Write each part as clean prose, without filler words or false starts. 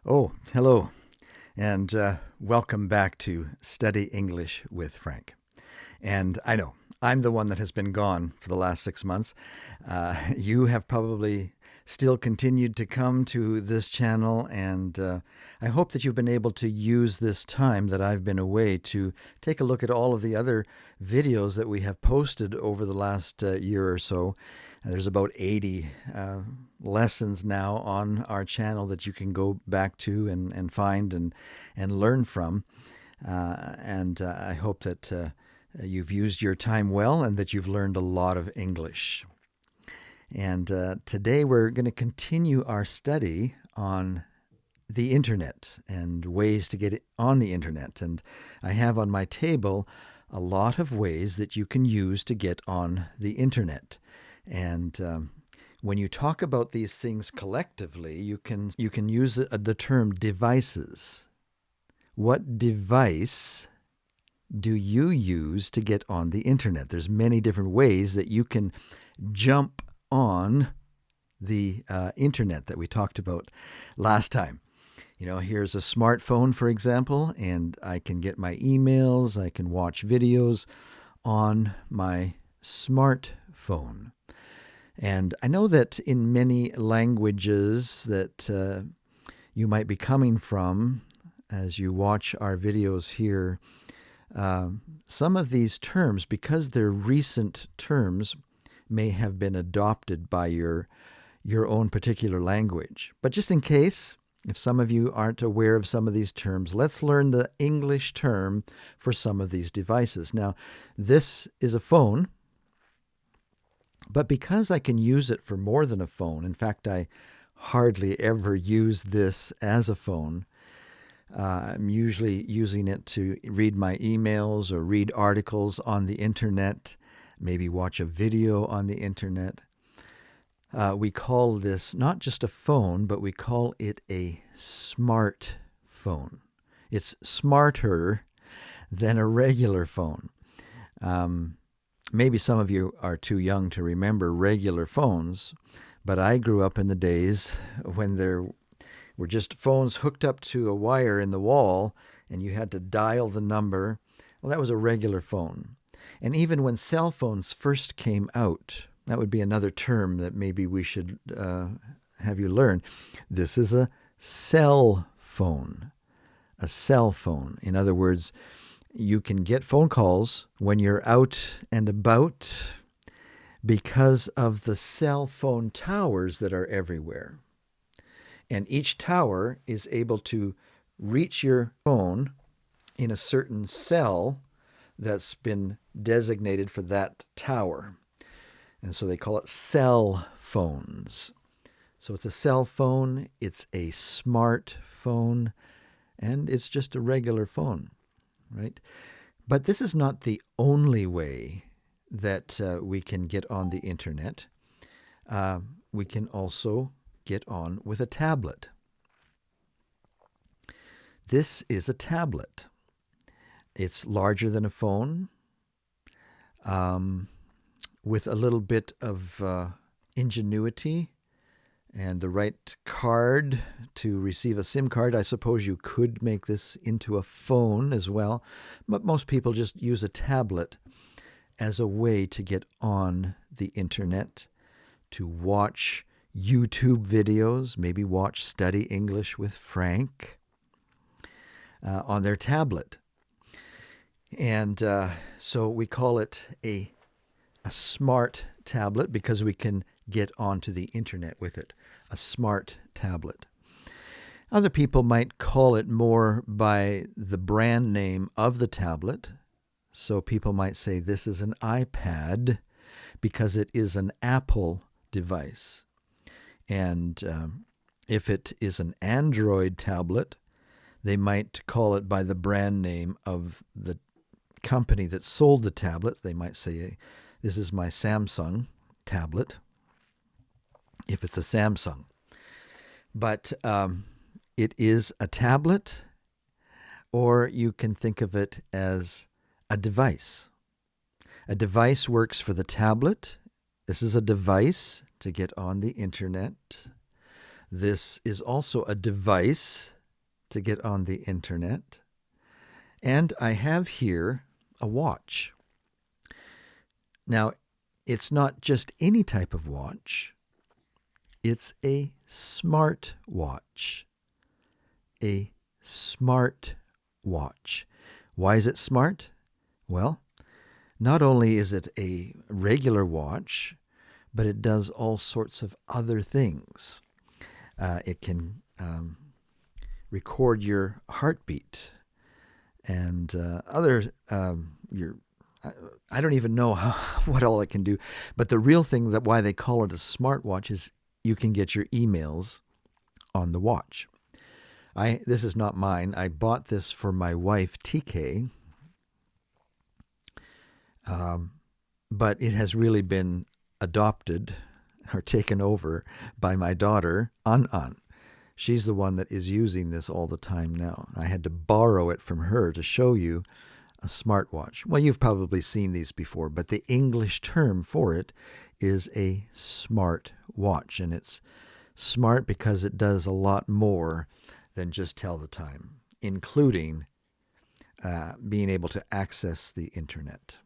Oh, hello, and welcome back to Study English with Frank. And I know I'm the one that has been gone for the last 6 months. You have probably still continued to come to this channel, and I hope that you've been able to use this time that I've been away to take a look at all of the other videos that we have posted over the last year or so. There's about 80 lessons now on our channel that you can go back to and find and learn from. And I hope that you've used your time well and that you've learned a lot of English. And today we're going to continue our study on the internet and ways to get it on the internet. And I have on my table a lot of ways that you can use to get on the internet. And when you talk about these things collectively, you can use the term devices. What device do you use to get on the internet? There's many different ways that you can jump on the internet that we talked about last time. You know, here's a smartphone, for example, and I can get my emails, I can watch videos on my smartphone. And I know that in many languages that you might be coming from as you watch our videos here, some of these terms, because they're recent terms, may have been adopted by your own particular language. But just in case, if some of you aren't aware of some of these terms, let's learn the English term for some of these devices. Now, this is a phone, but because I can use it for more than a phone, in fact, I hardly ever use this as a phone. I'm usually using it to read my emails or read articles on the internet, maybe watch a video on the internet. We call this not just a phone, but we call it a smartphone. It's smarter than a regular phone. Maybe some of you are too young to remember regular phones, but I grew up in the days when there were just phones hooked up to a wire in the wall and you had to dial the number. Well, that was a regular phone. And even when cell phones first came out, that would be another term that maybe we should have you learn. This is a cell phone. A cell phone. In other words, you can get phone calls when you're out and about because of the cell phone towers that are everywhere. And each tower is able to reach your phone in a certain cell that's been designated for that tower. And so they call it cell phones. So it's a cell phone, it's a smartphone, and it's just a regular phone, right? But this is not the only way that we can get on the internet. We can also get on with a tablet. This is a tablet. It's larger than a phone, with a little bit of ingenuity and the right card to receive a SIM card. I suppose you could make this into a phone as well, but most people just use a tablet as a way to get on the internet, to watch YouTube videos, maybe watch Study English with Frank on their tablet. And so we call it a smart tablet because we can get onto the internet with it. A smart tablet. Other people might call it more by the brand name of the tablet. So people might say this is an iPad because it is an Apple device. And if it is an Android tablet, they might call it by the brand name of the company that sold the tablet. They might say, this is my Samsung tablet, if it's a Samsung. But it is a tablet, or you can think of it as a device. A device works for the tablet. This is a device to get on the internet. This is also a device to get on the internet. And I have here a watch. Now, it's not just any type of watch. It's a smart watch. A smart watch. Why is it smart? Well, not only is it a regular watch, but it does all sorts of other things. It can record your heartbeat and other your. I don't even know what all it can do, but the real thing that why they call it a smartwatch is you can get your emails on the watch. This is not mine. I bought this for my wife, TK, but it has really been adopted or taken over by my daughter, An. She's the one that is using this all the time now. I had to borrow it from her to show you a smartwatch. Well, you've probably seen these before, but the English term for it is a smart watch, and it's smart because it does a lot more than just tell the time, including being able to access the internet.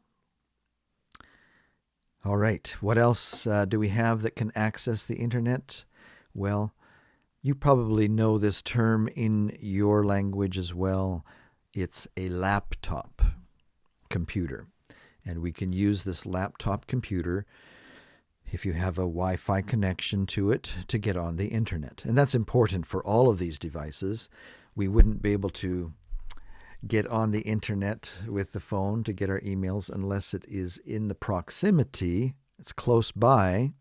All right, what else do we have that can access the internet? Well, you probably know this term in your language as well. It's a laptop computer, and we can use this laptop computer if you have a Wi-Fi connection to it to get on the internet. And that's important for all of these devices. We wouldn't be able to get on the internet with the phone to get our emails unless it is in the proximity, it's close by,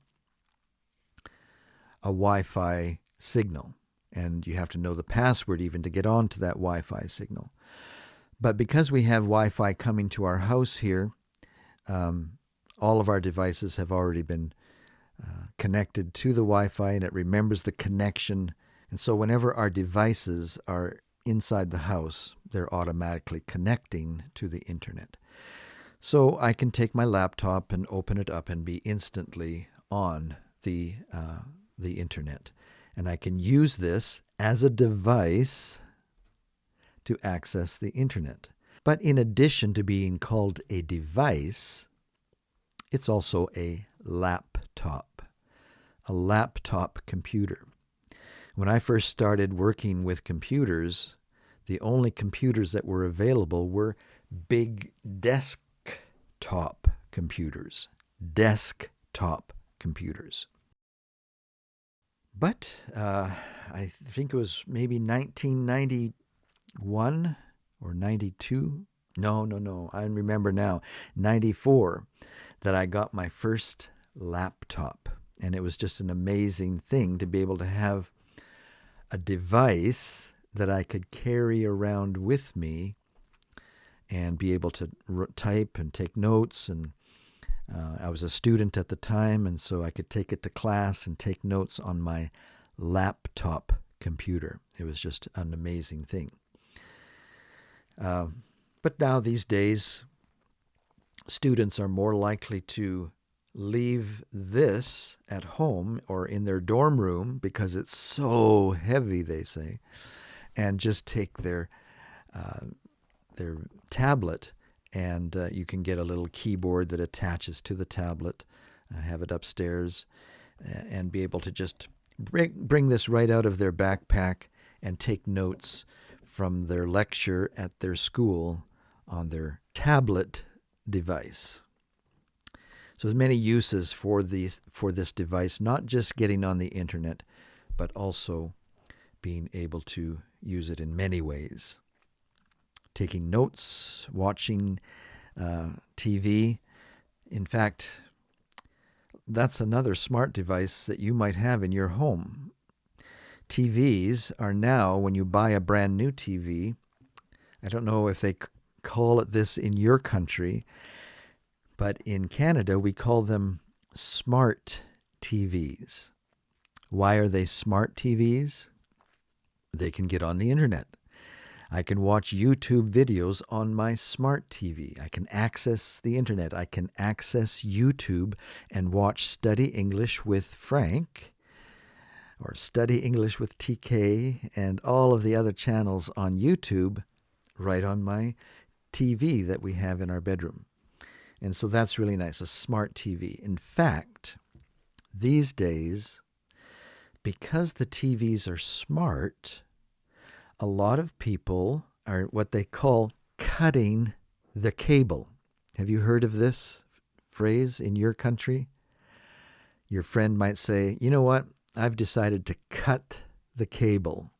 a Wi-Fi signal. And you have to know the password even to get onto that Wi-Fi signal. But because we have Wi-Fi coming to our house here, all of our devices have already been connected to the Wi-Fi, and it remembers the connection. And so whenever our devices are inside the house, they're automatically connecting to the internet. So I can take my laptop and open it up and be instantly on the internet. And I can use this as a device to access the internet. But in addition to being called a device, it's also a laptop computer. When I first started working with computers, the only computers that were available were big desktop computers. But I think it was maybe 1991 or 92. No. I remember now, 94, that I got my first laptop. And it was just an amazing thing to be able to have a device that I could carry around with me and be able to type and take notes. And I was a student at the time, and so I could take it to class and take notes on my laptop computer. It was just an amazing thing. But now these days, students are more likely to leave this at home or in their dorm room because it's so heavy, they say, and just take their tablet, and you can get a little keyboard that attaches to the tablet, have it upstairs, and be able to just bring this right out of their backpack and take notes from their lecture at their school on their tablet device. So there's many uses for this device, not just getting on the internet, but also being able to use it in many ways. Taking notes, watching TV. In fact, that's another smart device that you might have in your home. TVs are now, when you buy a brand new TV, I don't know if they call it this in your country, but in Canada, we call them smart TVs. Why are they smart TVs? They can get on the internet. I can watch YouTube videos on my smart TV. I can access the internet. I can access YouTube and watch Study English with Frank or Study English with TK, and all of the other channels on YouTube right on my TV that we have in our bedroom. And so that's really nice, a smart TV. In fact, these days, because the TVs are smart, a lot of people are what they call cutting the cable. Have you heard of this phrase in your country? Your friend might say, you know what? I've decided to cut the cable.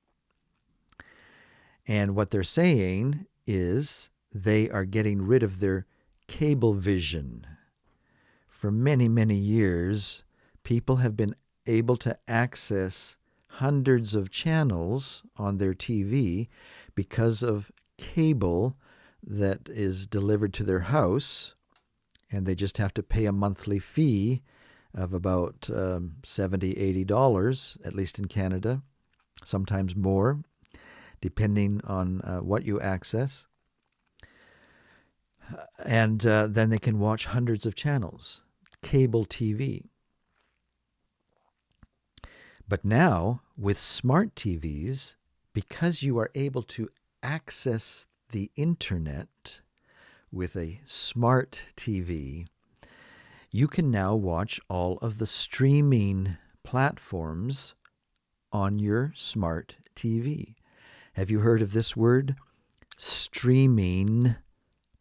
And what they're saying is they are getting rid of their cable vision. For many, many years, people have been able to access hundreds of channels on their TV because of cable that is delivered to their house, and they just have to pay a monthly fee of about $70, $80, at least in Canada, sometimes more, depending on what you access. And then they can watch hundreds of channels, cable TV. But now, with smart TVs, because you are able to access the internet with a smart TV, you can now watch all of the streaming platforms on your smart TV. Have you heard of this word? Streaming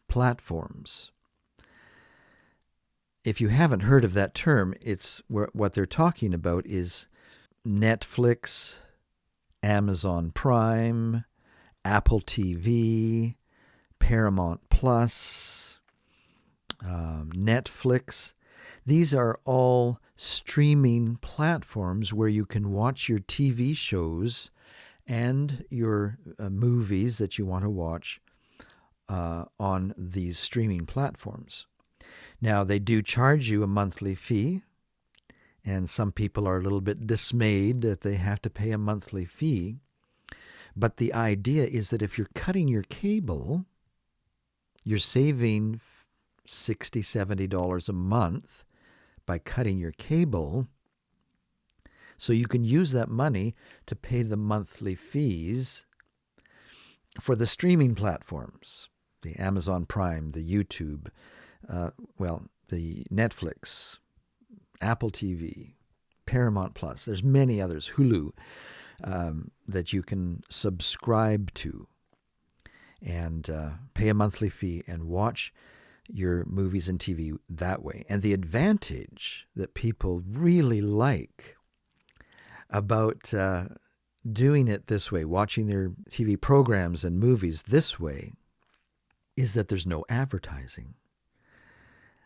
platforms. If you haven't heard of that term, it's what they're talking about is Netflix, Amazon Prime, Apple TV, Paramount Plus, Netflix. These are all streaming platforms where you can watch your TV shows and your movies that you want to watch on these streaming platforms. Now, they do charge you a monthly fee, and some people are a little bit dismayed that they have to pay a monthly fee. But the idea is that if you're cutting your cable, you're saving $60, $70 a month by cutting your cable. So you can use that money to pay the monthly fees for the streaming platforms, the Amazon Prime, the YouTube, the Netflix, Apple TV, Paramount Plus. There's many others, Hulu, that you can subscribe to and pay a monthly fee and watch your movies and TV that way. And the advantage that people really like about doing it this way, watching their TV programs and movies this way, is that there's no advertising.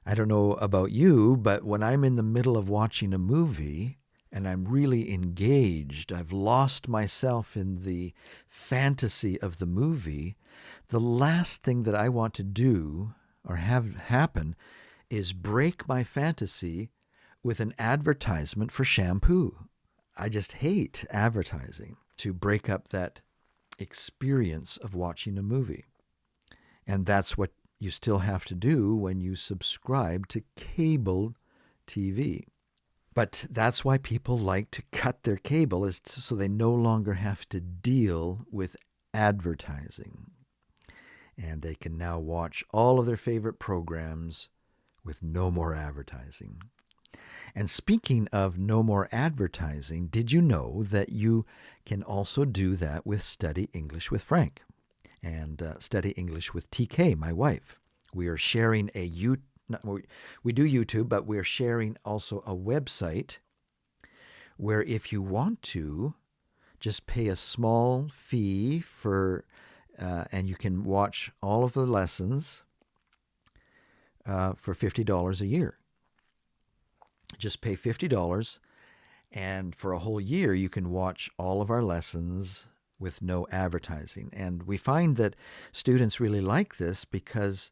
I don't know about you, but when I'm in the middle of watching a movie and I'm really engaged, I've lost myself in the fantasy of the movie, the last thing that I want to do or have happen is break my fantasy with an advertisement for shampoo. I just hate advertising to break up that experience of watching a movie. And that's what you still have to do when you subscribe to cable TV. But that's why people like to cut their cable, is so they no longer have to deal with advertising. And they can now watch all of their favorite programs with no more advertising. And speaking of no more advertising, did you know that you can also do that with Study English with Frank and Study English with TK, my wife? We are sharing we do YouTube, but we're sharing also a website where if you want to, just pay a small fee for, and you can watch all of the lessons for $50 a year. Just pay $50, and for a whole year you can watch all of our lessons with no advertising. And we find that students really like this because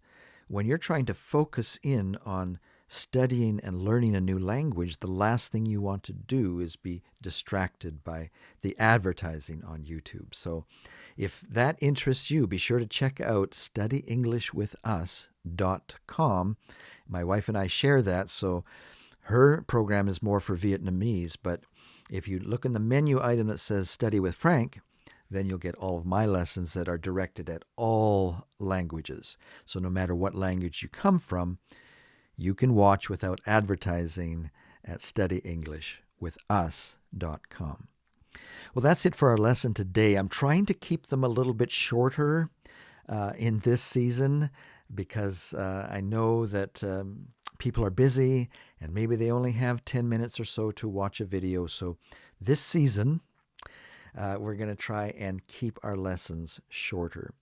when you're trying to focus in on studying and learning a new language, the last thing you want to do is be distracted by the advertising on YouTube. So if that interests you, be sure to check out studyenglishwithus.com. My wife and I share that, so her program is more for Vietnamese, but If you look in the menu item that says Study with Frank, then you'll get all of my lessons that are directed at all languages. So no matter what language you come from, you can watch without advertising at studyenglishwithus.com. Well, that's it for our lesson today. I'm trying to keep them a little bit shorter in this season because I know that people are busy and maybe they only have 10 minutes or so to watch a video. So this season, we're going to try and keep our lessons shorter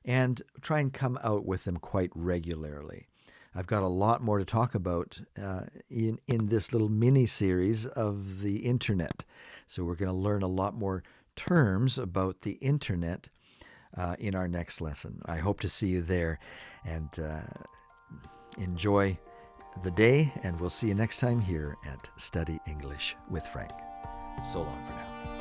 and try and come out with them quite regularly. I've got a lot more to talk about in this little mini-series of the internet. So we're going to learn a lot more terms about the internet in our next lesson. I hope to see you there, and enjoy the day, and we'll see you next time here at Study English with Frank. So long for now.